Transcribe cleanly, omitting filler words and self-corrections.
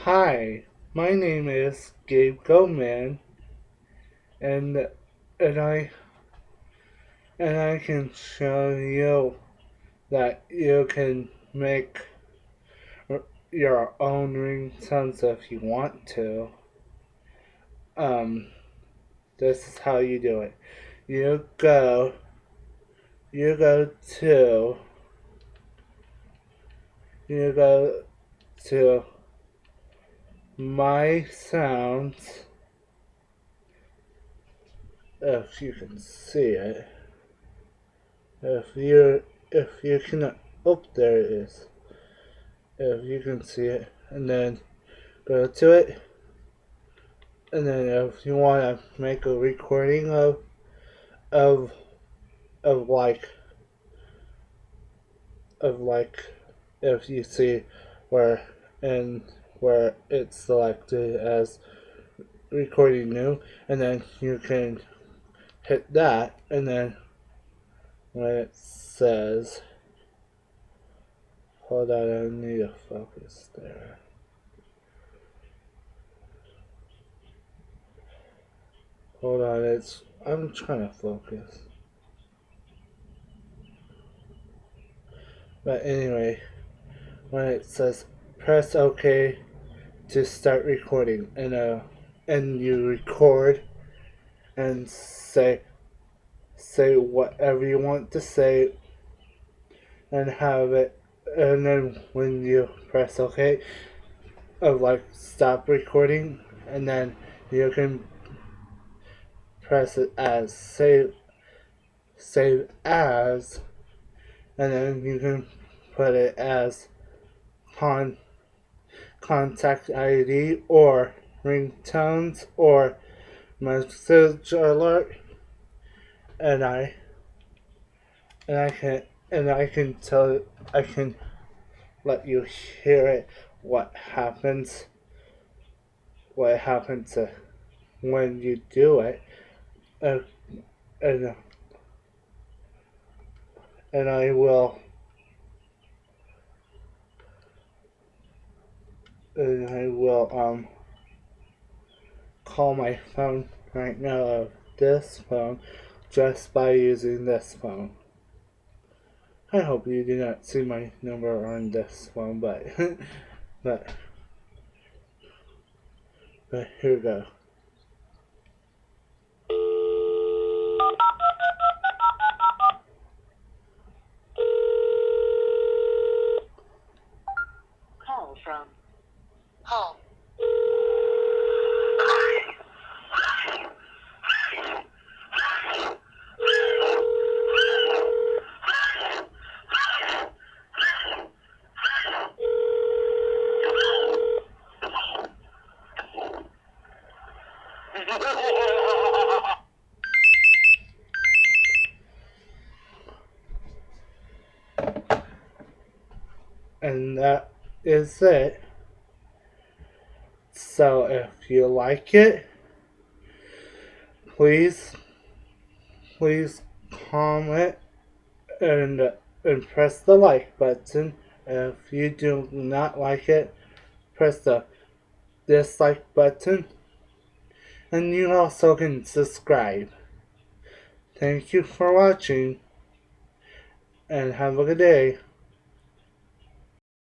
Hi, my name is Gabe Goldman, and and I and I can show you that you can make your own ringtones if you want to. Um, this is how you do it. You go, you go to, you go to My Sounds, if you can see it. If you cannot, oh, there it is. If you can see it, and then go to it, and then if you want to make a recording of of like of like if you see where and where it's selected as recording new, and then you can hit that, and then when it says, hold on, I need to focus there. Hold on, I'm trying to focus. But anyway, when it says press OK to start recording, and you record and say whatever you want to say and have it, and then when you press OK of like stop recording, and then you can press it as save as, and then you can put it as con contact ID or ringtones or message alert, and I can tell I can let you hear it what happens when you do it, uh, and and I will call my phone right now of this phone just by using this phone. I hope you do not see my number on this phone, but but but here we go. Call from home. And that is it. So if you like it, please comment and press the like button. If you do not like it, press the dislike button, and you also can subscribe. Thank you for watching, and have a good day.